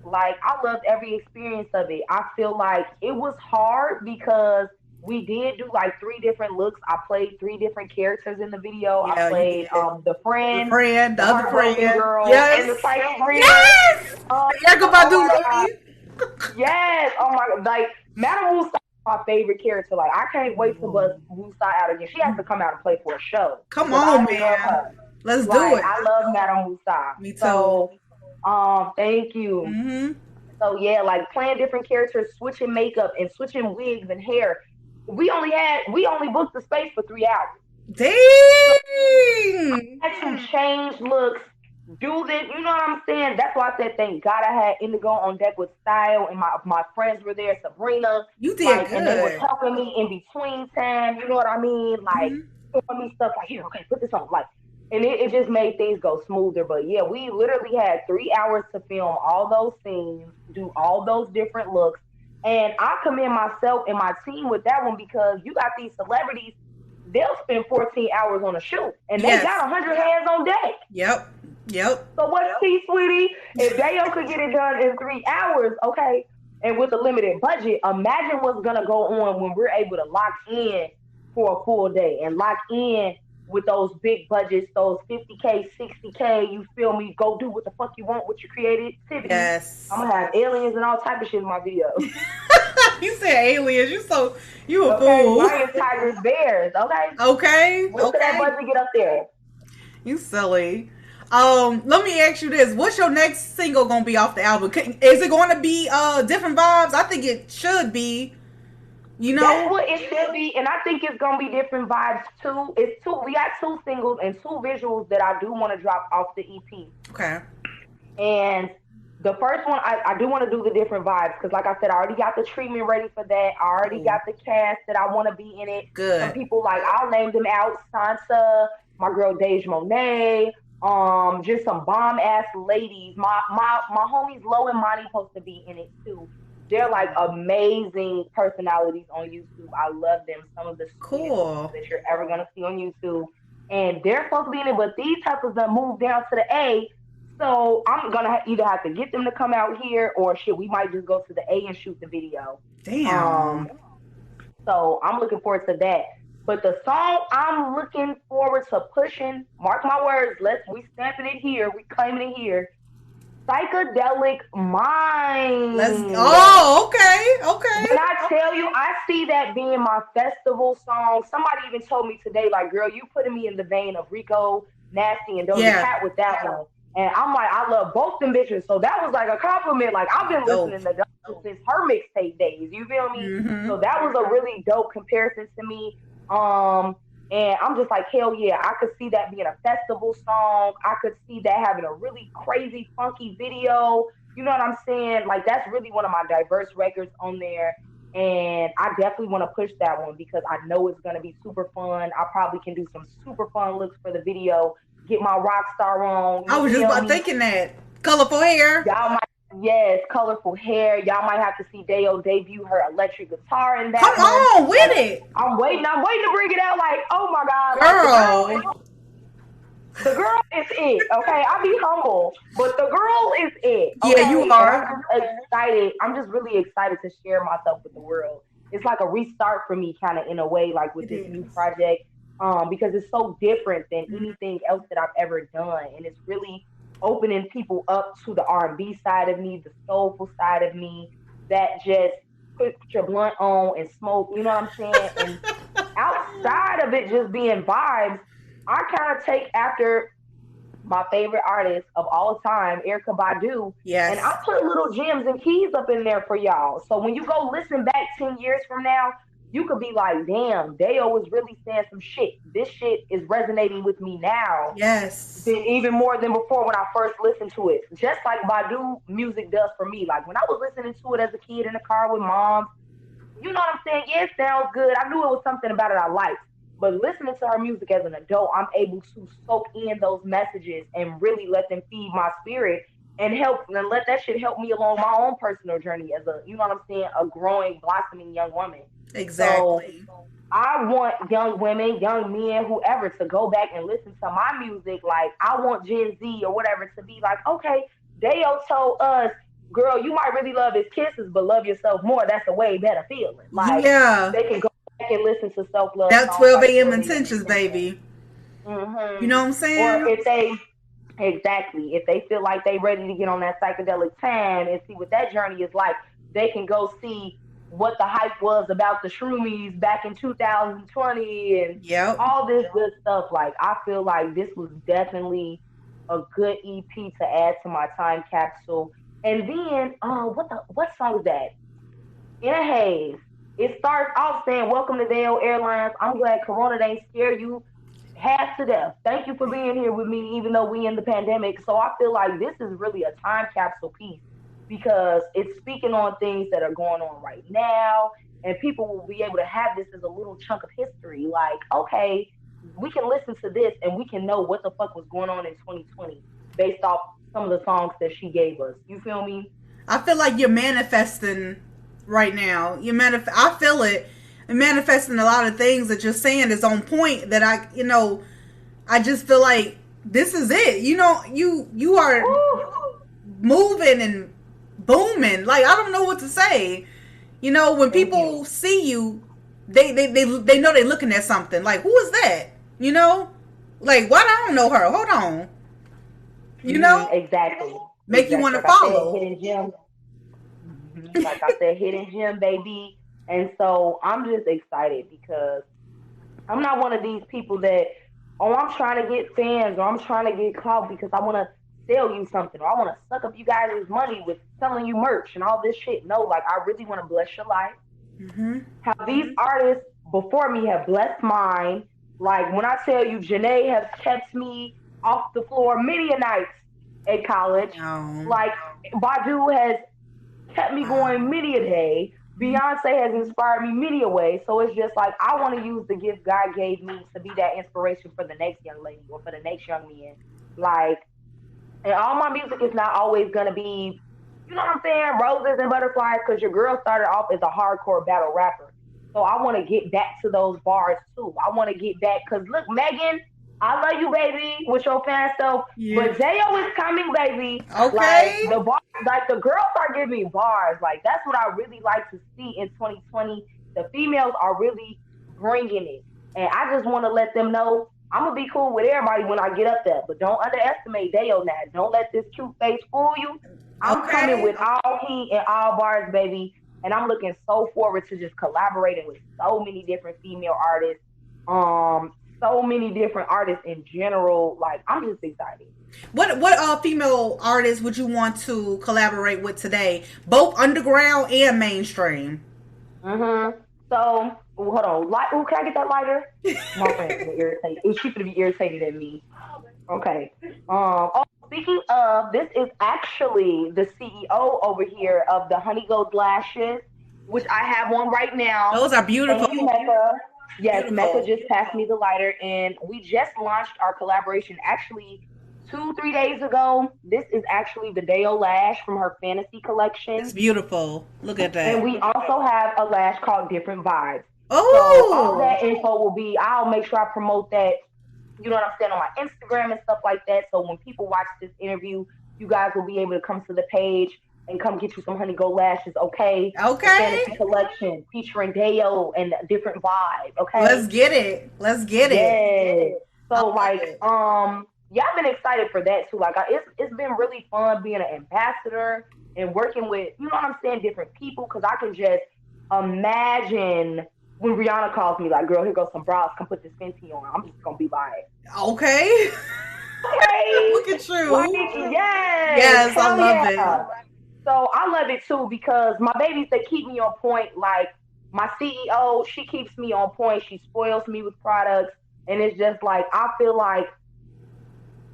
like I loved every experience of it. I feel like it was hard because we did do like 3 different looks. I played 3 different characters in the video. I played the friend, the other friend, girl, and the psycho friend. Yes, Erykah Badu. Yes, oh my god, like Madame Wusa, my favorite character. Like I can't wait to bust Wusa out again. She has to come out and play for a show. Come on, man, let's do it. I love Madame Wusa. Me too. So, thank you. So yeah, like playing different characters, switching makeup and switching wigs and hair. We only booked the space for 3 hours. Dang! I had to change looks, do this, you know what I'm saying? That's why I said thank God I had Indigo on deck with style, and my friends were there, Sabrina. You did good. And they were helping me in between time, you know what I mean? Like, showing me stuff like, here, okay, put this on. Like, and it just made things go smoother. But yeah, we literally had 3 hours to film all those scenes, do all those different looks. And I commend myself and my team with that one, because you got these celebrities, they'll spend 14 hours on a shoot, and they got 100 hands on deck. Yep. So what's tea, sweetie? If Dayo could get it done in 3 hours, okay, and with a limited budget, imagine what's going to go on when we're able to lock in for a full day and lock in with those big budgets, those 50K, 60K, you feel me? Go do what the fuck you want with your creativity. Yes. I'm gonna have aliens and all type of shit in my videos. You said aliens. You a okay, fool. Lions, tigers, bears. Okay. Okay. What's that budget get up there? You silly. Let me ask you this: what's your next single gonna be off the album? Is it going to be Different Vibes? I think it should be. You know, that's what it should be, and I think it's gonna be Different Vibes too. We got 2 singles and 2 visuals that I do want to drop off the EP. Okay. And the first one, I do want to do the Different Vibes, because like I said, I already got the treatment ready for that. I already got the cast that I want to be in it. Good. Some people, like, I'll name them out: Sansa, my girl Deja Monet, just some bomb ass ladies. My homies Lo and Monty supposed to be in it too. They're like amazing personalities on YouTube. I love them. Some of the cool that you're ever gonna see on YouTube, and they're supposed to be in it. But these heifers that moved down to the A, so I'm gonna either have to get them to come out here, or shit, we might just go to the A and shoot the video. Damn. So I'm looking forward to that. But the song I'm looking forward to pushing, mark my words, we stamping it here, we claiming it here, Psychedelic Mind. Oh, okay. When I tell you, I see that being my festival song. Somebody even told me today, like, girl, you putting me in the vein of Rico, Nasty, and Doja Yeah. Cat with that one. And I'm like, I love both them bitches. So that was like a compliment. Like, I've been Dope. listening to Doja since her mixtape days. You feel me? Mm-hmm. So that was a really dope comparison to me. Um, and I'm just like, hell yeah, I could see that being a festival song. I could see that having a really crazy, funky video. You know what I'm saying? Like, that's really one of my diverse records on there. And I definitely want to push that one because I know it's going to be super fun. I probably can do some super fun looks for the video, get my rock star on. I You was just feel about me? thinking that. Colorful hair. Y'all might, yes, colorful hair. Y'all might have to see Dayo debut her electric guitar in Come that one. on with Like, it. I'm waiting to bring it out. Like, oh my God, like Girl. the girl is it. Okay, I be humble, but the girl is it. Yeah, Okay, you and are. I'm just excited. I'm just really excited to share myself with the world. It's like a restart for me, kind of in a way, like with It this new is. project, because it's so different than anything else that I've ever done, and it's really opening people up to the R&B side of me, the soulful side of me, that just put your blunt on and smoke. You know what I'm saying? And outside of it just being vibes, I kind of take after my favorite artist of all time, Erica Badu, and I Yes. put little gems and keys up in there for y'all. So when you go listen back 10 years from now, you could be like, damn, Dayo was really saying some shit. This shit is resonating with me now Yes. than even more than before when I first listened to it. Just like Badu music does for me. Like when I was listening to it as a kid in the car with mom, you know what I'm saying? Yeah, it sounds good. I knew it was something about it I liked. But listening to her music as an adult, I'm able to soak in those messages and really let them feed my spirit and help and let that shit help me along my own personal journey as a, you know what I'm saying, a growing, blossoming young woman. So Exactly. I want young women, young men, whoever to go back and listen to my music. Like I want Gen Z or whatever to be like, okay, Deo told us, girl, you might really love his kisses, but love yourself more. That's a way better feeling. Like Yeah. they can go back and listen to self love That songs 12 like a.m. 12 a.m. intentions, baby. You Hmm. know what I'm Or saying? if they exactly if they feel like they ready to get on that psychedelic time and see what that journey is like, they can go see what the hype was about the shroomies back in 2020 and Yep. all this good stuff. Like I feel like this was definitely a good EP to add to my time capsule. And then, what song is that? In a haze. It starts off saying, "Welcome to Dale Airlines. I'm glad Corona didn't scare you half to death. Thank you for being here with me, even though we in the pandemic." So I feel like this is really a time capsule piece because it's speaking on things that are going on right now, and people will be able to have this as a little chunk of history. Like, okay, we can listen to this and we can know what the fuck was going on in 2020 based off some of the songs that she gave us. You feel me? I feel like you're manifesting right now. I feel it. And manifesting a lot of things that you're saying is on point that I just feel like this is it. You are Woo! moving and booming. Like I don't know what to say. When Thank people you. see you, they know they're looking at something. Like who is that? You know, like why I don't know her? Hold on. You know, Exactly. make you want Exactly. to Like I said, follow. hidden gem. Like I said, hidden gem, baby. And so I'm just excited because I'm not one of these people that, oh, I'm trying to get fans or I'm trying to get clout because I want to sell you something or I want to suck up you guys' money with selling you merch and all this shit. No, like I really want to bless your life. Hmm. How these artists before me have blessed mine. Like when I tell you, Janae has kept me off the floor many a nights at college. No. Like Badu has kept me going Wow. many a day. Beyonce has inspired me many a way. So it's just like I want to use the gift God gave me to be that inspiration for the next young lady or for the next young man. Like, and all my music is not always gonna be, you know what I'm saying, roses and butterflies, because your girl started off as a hardcore battle rapper. So I want to get back to those bars too. I want to get back because look, Megan, I love you, baby, with your fan stuff. Yeah. But J.O. is coming, baby. Like Okay. the bar, like the girls are giving me bars. Like that's what I really like to see in 2020. The females are really bringing it, and I just want to let them know I'm gonna be cool with everybody when I get up there, but don't underestimate Dayo now. Don't let this cute face fool you. I'm coming with all heat and all bars, baby, and I'm looking so forward to just collaborating with so many different female artists, so many different artists in general. Like, I'm just excited. What female artists would you want to collaborate with today, both underground and mainstream? So hold on, can I get that lighter? My friend's gonna irritate. She's gonna be irritated at me. Okay. Speaking of, this is actually the CEO over here of the Honey Gold Lashes, which I have one right now. Those are beautiful. Thank you, Mecca. Yes, beautiful. Mecca just passed me the lighter, and we just launched our collaboration actually 2-3 days ago. This is actually the Dayo lash from her fantasy collection. It's beautiful. Look at that. And we also have a lash called Different Vibes. Oh, so all that info will be, I'll make sure I promote that, you know what I'm saying, on my Instagram and stuff like that. So when people watch this interview, you guys will be able to come to the page and come get you some Honey Gold Lashes, okay? Okay. Fantasy collection featuring Dayo and Different Vibes, okay? Let's get it. Yeah. So like, yeah, I've been excited for that too. Like, it's been really fun being an ambassador and working with, you know what I'm saying, different people, because I can just imagine when Rihanna calls me, like, girl, here goes some bras, come put this Fenty on. I'm just gonna be like, okay. Look at you. Like, yes, I love it. So I love it too, because my babies, they keep me on point. Like, my CEO, she keeps me on point. She spoils me with products, and it's just like, I feel like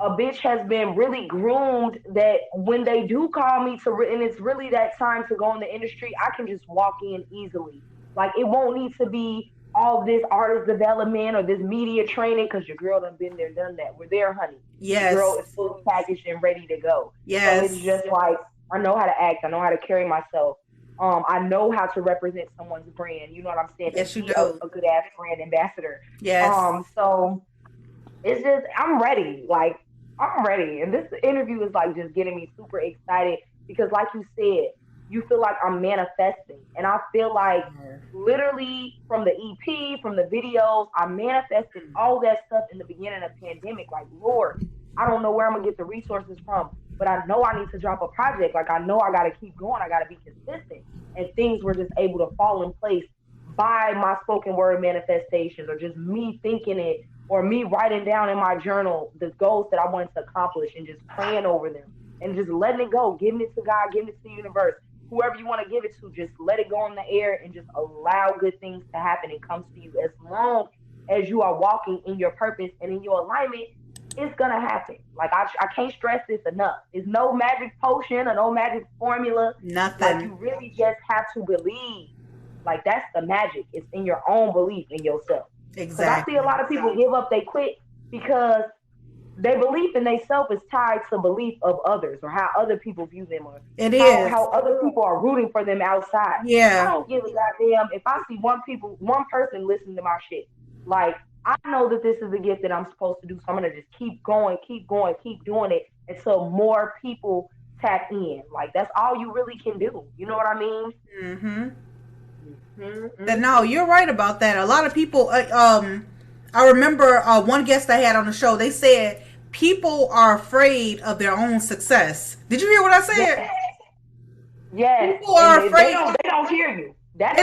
a bitch has been really groomed that when they do call me and it's really that time to go in the industry, I can just walk in easily. Like, it won't need to be all this artist development or this media training, because your girl done been there, done that. We're there, honey. Yes. Your girl is fully packaged and ready to go. Yes. So it's just like, I know how to act. I know how to carry myself. I know how to represent someone's brand. You know what I'm saying? Yes, you do. A good ass brand ambassador. Yes. So it's just, I'm ready. Like, I'm ready. And this interview is like just getting me super excited, because like you said, you feel like I'm manifesting. And I feel like literally from the EP, from the videos, I manifested all that stuff in the beginning of the pandemic. Like, Lord, I don't know where I'm going to get the resources from, but I know I need to drop a project. Like, I know I got to keep going. I got to be consistent. And things were just able to fall in place by my spoken word manifestations, or just me thinking it, or me writing down in my journal the goals that I wanted to accomplish and just praying over them and just letting it go, giving it to God, giving it to the universe, whoever you want to give it to, just let it go in the air and just allow good things to happen and come to you. As long as you are walking in your purpose and in your alignment, it's going to happen. Like, I can't stress this enough. It's no magic potion or no magic formula. Nothing. Like, you really just have to believe. Like, that's the magic. It's in your own belief in yourself. Exactly. I see a lot of people give up, they quit, because their belief in themselves is tied to belief of others, or how other people view them, or how other people are rooting for them outside. Yeah. I don't give a goddamn if I see one person listening to my shit. Like, I know that this is a gift that I'm supposed to do, so I'm gonna just keep going, keep doing it until more people tap in. Like, that's all you really can do. You know what I mean? Mm-hmm. No, you're right about that. A lot of people, I remember one guest I had on the show, they said people are afraid of their own success. Did you hear what I said? Yes. People are afraid. They don't hear you. That's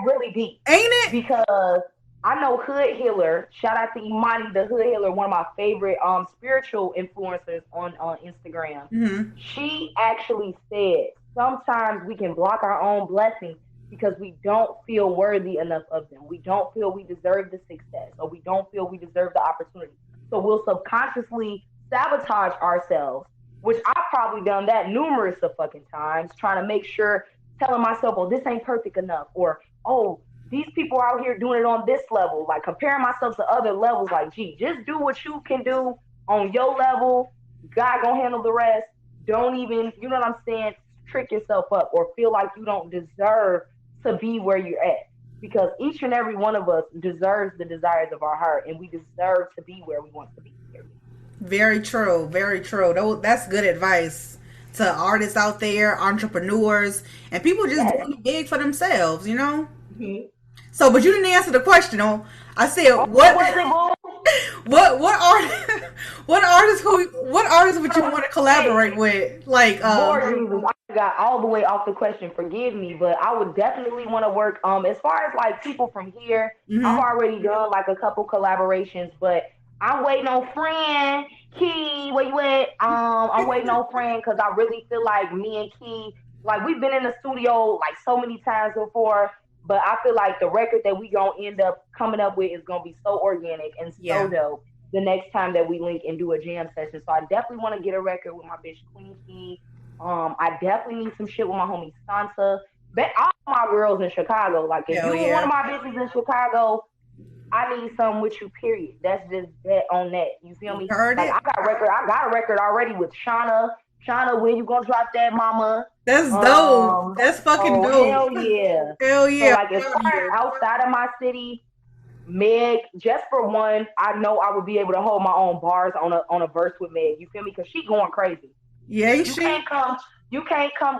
really deep. Ain't it? Because I know Hood Healer, shout out to Imani, the Hood Healer, one of my favorite spiritual influencers on Instagram. Mm-hmm. She actually said sometimes we can block our own blessings because we don't feel worthy enough of them. We don't feel we deserve the success, or we don't feel we deserve the opportunity. So we'll subconsciously sabotage ourselves, which I've probably done that numerous of fucking times, trying to make sure, telling myself, oh, this ain't perfect enough, or, oh, these people out here doing it on this level, like comparing myself to other levels. Like, gee, just do what you can do on your level. God gonna handle the rest. Don't even, you know what I'm saying, trick yourself up or feel like you don't deserve to be where you're at, because each and every one of us deserves the desires of our heart, and we deserve to be where we want to be. Very true. Very true. That's good advice to artists out there, entrepreneurs, and people just doing big for themselves, you know? Mm-hmm. So, but you didn't answer the question. I said, what was it, What artists would you want to collaborate with? Like Lord Jesus, I got all the way off the question. Forgive me, but I would definitely want to work. As far as like people from here, I've already done like a couple collaborations, but I'm waiting on friend Key. Where you at? I'm waiting on friend because I really feel like me and Key, like we've been in the studio like so many times before. But I feel like the record that we gonna end up coming up with is gonna be so organic and so dope the next time that we link and do a jam session. So I definitely want to get a record with my bitch Queen Key. I definitely need some shit with my homie Sansa. Bet all my girls in Chicago. Like if you one of my bitches in Chicago, I need something with you. Period. That's just that on that. You feel me? Heard like it. I got a record already with Shauna. Shauna, when you gonna drop that, mama? That's dope. That's fucking dope. Hell yeah. Hell yeah. So like as far as outside of my city, Meg, just for one, I know I would be able to hold my own bars on a verse with Meg. You feel me? Because she going crazy. Yeah, you can't come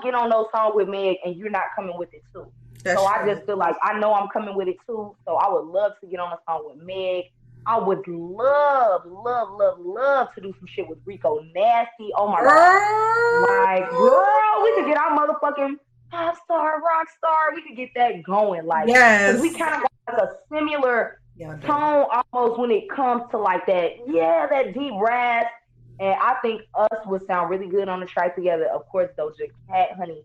get on those songs with Meg and you're not coming with it too. That's so true. I just feel like I know I'm coming with it too. So I would love to get on a song with Meg. I would love to do some shit with Rico Nasty. Oh my god. Like, girl, we could get our motherfucking pop star, rock star. We could get that going. Like, yes. We kind of got like a similar tone almost when it comes to like that deep rasp. And I think us would sound really good on the track together. Of course, Doja Cat, honey.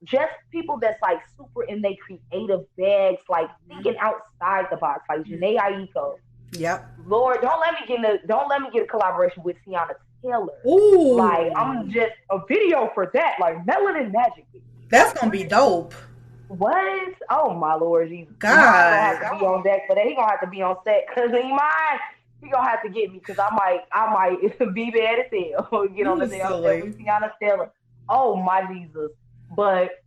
Just people that's like super in their creative bags, like thinking outside the box, like Janae Aiko. Yep. Lord, don't let me get a collaboration with Tiana Taylor. Ooh. Like I'm just a video for that, like Melanin Magic. That's gonna be dope. What? Oh my Lord Jesus. God. He's gonna have to be on deck for that. He gonna have to be on set because he gonna have to get me because I might be bad as hell. Get on the damn set with Tiana Taylor. Oh my Jesus. But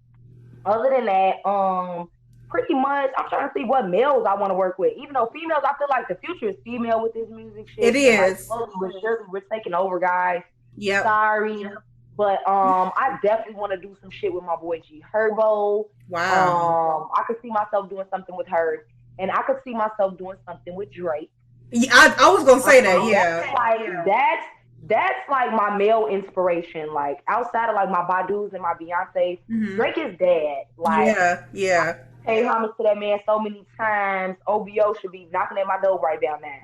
other than that, pretty much I'm trying to see what males I want to work with. Even though females, I feel like the future is female with this music shit. It is. Like, slowly but surely we're taking over, guys. Yeah. Sorry. But I definitely want to do some shit with my boy G Herbo. Wow. I could see myself doing something with her. And I could see myself doing something with Drake. Yeah, I was gonna say that, yeah. That's like my male inspiration. Like outside of like my Badus and my Beyonce, Drake is dad. Like yeah. I pay homage to that man so many times. OVO should be knocking at my door right down now.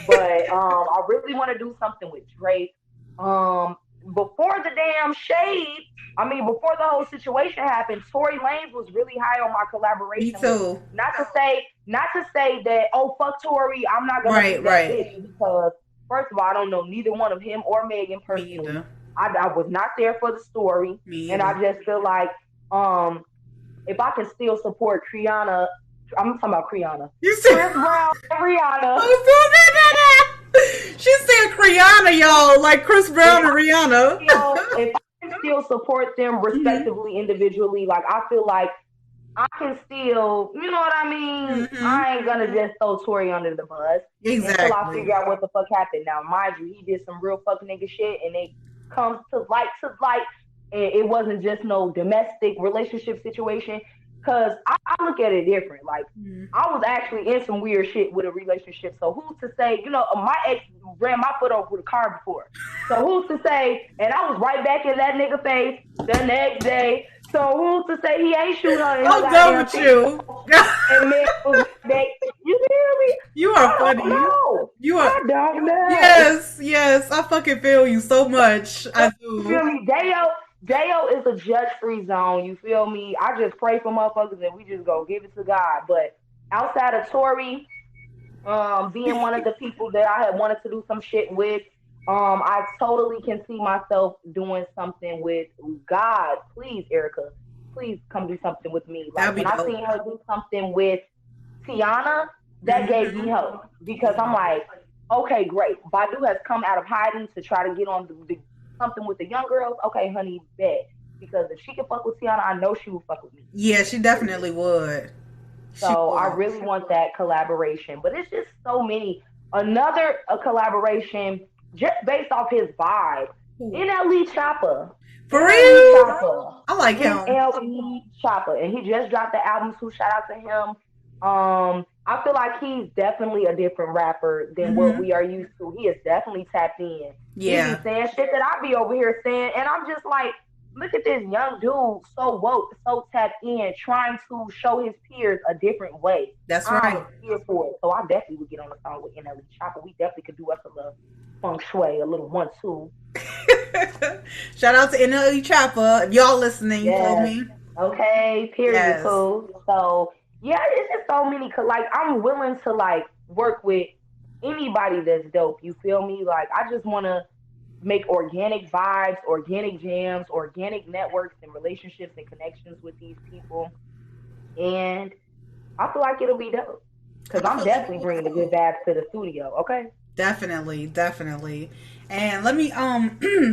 But I really want to do something with Drake. Before the damn shade, before the whole situation happened, Tory Lanez was really high on my collaboration. Me too. Not to say that, oh fuck Tory, I'm not gonna do that bitch because first of all, I don't know neither one of him or Megan personally. I was not there for the story, and I just feel like if I can still support Rihanna, I'm talking about Rihanna. You said Chris Brown, Rihanna. She said Rihanna, y'all, like Chris Brown and Rihanna. If I can still support them respectively, individually, like I feel like I can still, you know what I mean? I ain't gonna just throw Tory under the bus until I figure out what the fuck happened. Now, mind you, he did some real fuck nigga shit, and it comes to light, and it wasn't just no domestic relationship situation. Cause I look at it different. Like I was actually in some weird shit with a relationship. So who's to say? My ex ran my foot over with a car before. So who's to say? And I was right back in that nigga face the next day. So who's to say he ain't shooting her? I'm done with you. And man was back. You hear me? You are funny. You are. I don't know. Yes. I fucking feel you so much. I do. You feel me? Dayo is a judge-free zone. You feel me? I just pray for motherfuckers and we just go give it to God. But outside of Tory, being one of the people that I had wanted to do some shit with, I totally can see myself doing something with God. Please, Erica, please come do something with me. Like when I seen her do something with Tiana, that gave me hope because I'm like, okay, great. Badu has come out of hiding to try to get on the something with the young girls. Okay, honey, bet. Because if she can fuck with Tiana, I know she will fuck with me. Yeah, she definitely would. So I really want that collaboration. But it's just so many. Another collaboration just based off his vibe. NLE Chopper. For real? I like him. NLE Chopper. And he just dropped the album, so shout out to him. I feel like he's definitely a different rapper than what Mm-hmm. we are used to. He is definitely tapped in. He be Yeah, saying shit that I be over here saying, and I'm just like, look at this young dude, so woke, so tapped in, trying to show his peers a different way. that's I'm right. here for it. So I definitely would get on the song with NLE Chopper. We definitely could do us a little feng shui, a little 1-2. Shout out to NLE Chopper. If y'all listening, you feel Yes. me? Okay. Period. Yes. Cool. So yeah, it's just so many. Like I'm willing to like work with anybody that's dope. You feel me? Like I just want to make organic vibes, organic jams, organic networks and relationships and connections with these people. And I feel like it'll be dope because I I'm feel like definitely it'd be bringing the good cool. vibes to the studio. Okay. Definitely, definitely. And let me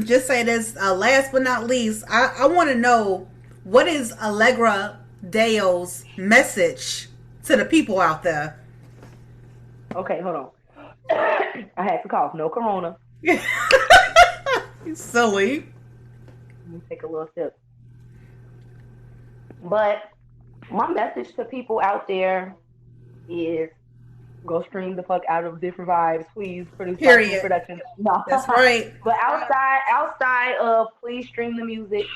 just say this, last but not least, I want to know, what is Allegra Dayo's message to the people out there? Okay. Hold on. I had to cough. No corona. Silly. Let me take a little sip. But my message to people out there is go stream the fuck out of different vibes, please. Produce by True Period. Productions. No, That's right. but outside of please stream the music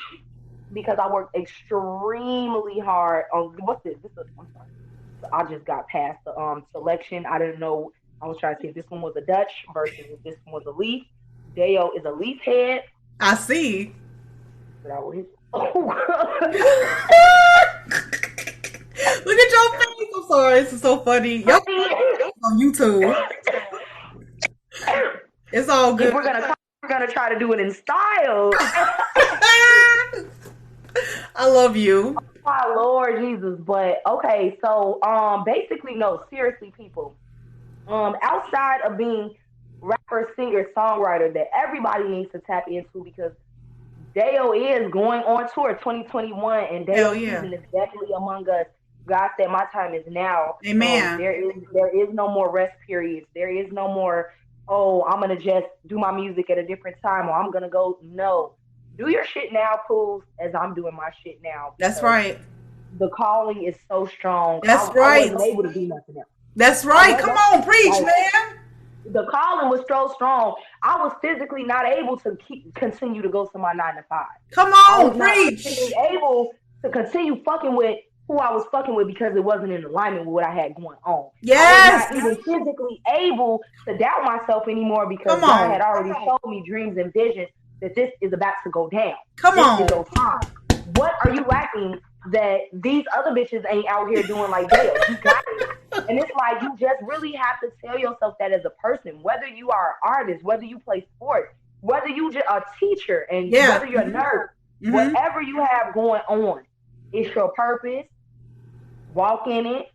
because I worked extremely hard on what's this? This is I'm sorry. So I just got past the selection. I didn't know. I was trying to see if this one was a Dutch versus if this one was a leaf. Dayo is a leaf head. I see. But I was, Look at your face. I'm sorry. This is so funny. Yo, on YouTube. It's all if good. we're gonna try to do it in style. I love you. My Lord Jesus. But okay, so basically no, seriously people. Outside of being rapper, singer, songwriter that everybody needs to tap into because Dayo is going on tour 2021 and Hell Dayo yeah. season is definitely among us. God said my time is now. So Amen. there is no more rest periods. There is no more, oh, I'm gonna just do my music at a different time or I'm gonna go. No. Do your shit now, Pools, as I'm doing my shit now That's because right. the calling is so strong. That's I right. wasn't able to do nothing else. That's I right. Come wasn't. on, preach, Like man. the calling was so strong. I was physically not able to continue to go to my 9 to 5. Come I on, was not physically preach. able to continue fucking with who I was fucking with because it wasn't in alignment with what I had going on. I was Yes. not even physically able to doubt myself anymore because Come God had on. already showed me dreams and visions that this is about to go down. Come This is on. your time. What are you lacking that these other bitches ain't out here doing like Dale? You got it. And it's like you just really have to tell yourself that as a person, whether you are an artist, whether you play sports, whether you just a teacher, and Yeah. whether you're a nurse, Mm-hmm. whatever you have going on, it's your purpose. Walk in it,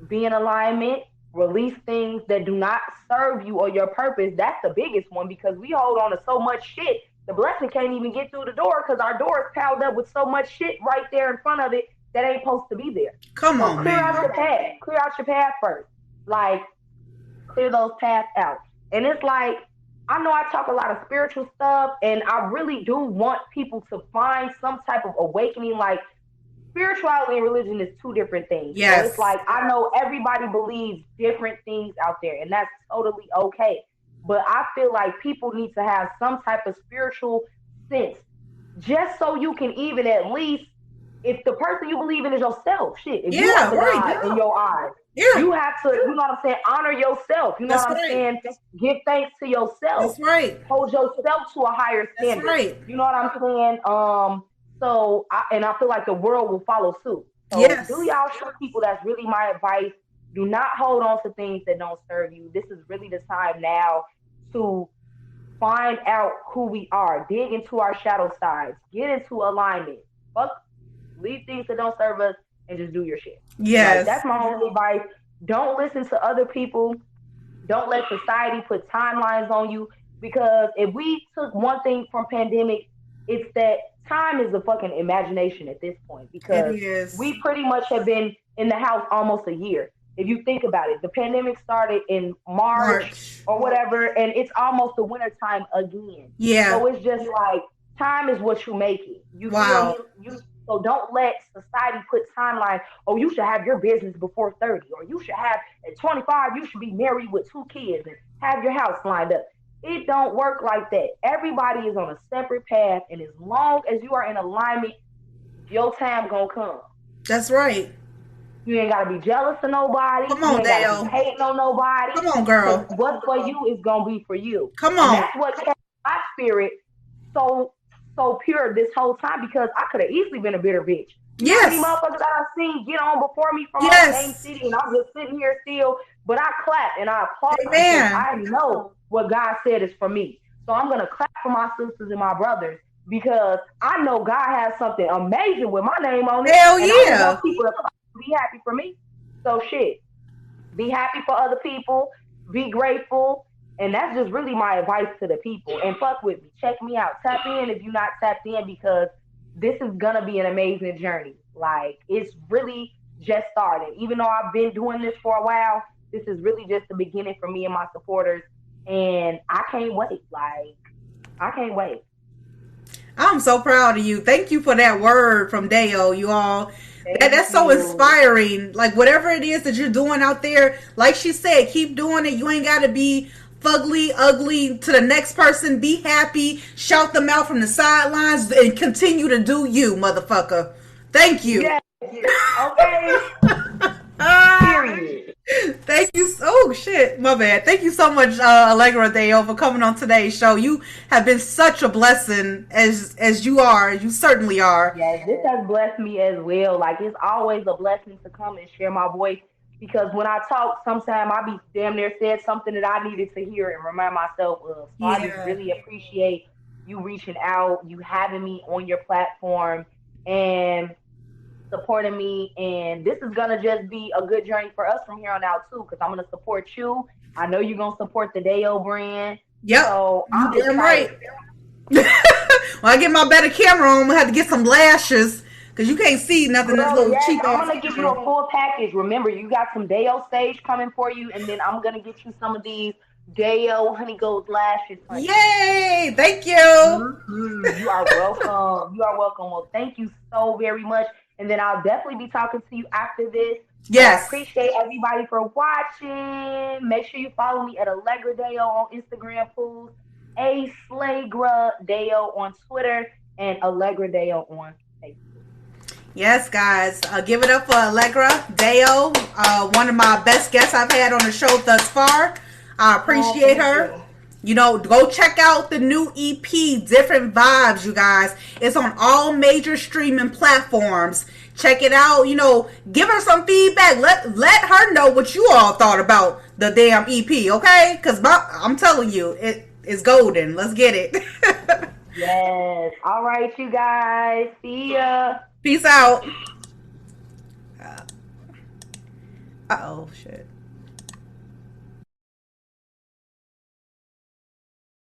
be in alignment, release things that do not serve you or your purpose. That's the biggest one because we hold on to so much shit. The blessing can't even get through the door because our door is piled up with so much shit right there in front of it that ain't supposed to be there. Come So on, clear out your man. path. Clear out your path first. Like clear those paths out. And it's like I know I talk a lot of spiritual stuff, and I really do want people to find some type of awakening. Like spirituality and religion is two different things. So it's Yes. like I know everybody believes different things out there, and that's totally okay. But I feel like people need to have some type of spiritual sense, just so you can even at least, if the person you believe in is yourself, shit. If you are Yeah, the right. God in your eyes, Yeah. you have to, you know what I'm saying, honor yourself. You know That's what I'm right. saying? Give thanks to yourself. That's right. Hold yourself to a higher That's standard. right. You know what I'm saying? So I feel like the world will follow suit. So do Yes. y'all show people, that's really my advice. Do not hold on to things that don't serve you. This is really the time now to find out who we are, dig into our shadow sides, get into alignment. Fuck, leave things that don't serve us and just do your shit. Like Yes. that's my only advice. Don't listen to other people. Don't let society put timelines on you because if we took one thing from pandemic, it's that time is a fucking imagination at this point It because is. we pretty much have been in the house almost a year. If you think about it, the pandemic started in March March. or whatever, and it's almost the winter time again. Yeah. So it's just like time is what you make it. You feel me? Wow. You So don't let society put timelines. Oh, you should have your business before 30, or you should have at 25, you should be married with 2 kids and have your house lined up. It don't work like that. Everybody is on a separate path, and as long as you are in alignment, your time gonna come. That's right. You ain't gotta be jealous of nobody. Come You on, ain't gotta Dale. be hating on nobody. Come on, girl. Because what's for you is gonna be for you. Come And on. that's what kept my spirit so pure this whole time, because I could have easily been a bitter bitch. Yes. These motherfuckers that I've seen get on before me from Yes. our same city, and I'm just sitting here still. But I clap and I applaud Amen. because I know what God said is for me. So I'm gonna clap for my sisters and my brothers, because I know God has something amazing with my name on it. Hell and yeah. I want people to be happy for me. So shit, be happy for other people, be grateful, and that's just really my advice to the people. And fuck with me, check me out, tap in if you're not tapped in, because this is gonna be an amazing journey. Like, it's really just started. Even though I've been doing this for a while, this is really just the beginning for me and my supporters, and I can't wait. Like, I can't wait. I'm so proud of you. Thank you for that word from Dayo, you all. That's so you. inspiring. Like, whatever it is that you're doing out there, like she said, keep doing it. You ain't got to be fugly, ugly to the next person. Be happy. Shout them out from the sidelines and continue to do you, motherfucker. Thank you. Yes. Okay. Period. Thank you. Oh shit, my bad. Thank you so much, Allegra Dayo, for coming on today's show. You have been such a blessing, as you are. You certainly are. Yes, this has blessed me as well. Like, it's always a blessing to come and share my voice, because when I talk, sometimes I be damn near said something that I needed to hear and remind myself of. So I just really appreciate you reaching out, you having me on your platform, and supporting me. And this is gonna just be a good journey for us from here on out too, because I'm gonna support you. I know you're gonna support the Dayo brand. Yep. So I'm damn right. When I get my better camera on, I'm gonna have to get some lashes, because you can't see nothing. That's little cheap. I'm gonna give you a full package. Remember, you got some Dayo stage coming for you, and then I'm gonna get you some of these Dayo Honey Gold lashes. Honey. Yay! Thank you. Mm-hmm. You are welcome. You are welcome. Well, thank you so very much. And then I'll definitely be talking to you after this. Yes. I appreciate everybody for watching. Make sure you follow me at Allegra Dayo on Instagram, fools. ALLEGRA Dayo on Twitter, and Allegra Dayo on Facebook. Yes, guys. Give it up for Allegra Dayo, one of my best guests I've had on the show thus far. I appreciate her. You know, go check out the new EP, Different Vibes, you guys. It's on all major streaming platforms. Check it out. You know, give her some feedback. Let her know what you all thought about the damn EP, okay? Because I'm telling you, it's golden. Let's get it. Yes. All right, you guys. See ya. Peace out. Uh-oh, shit.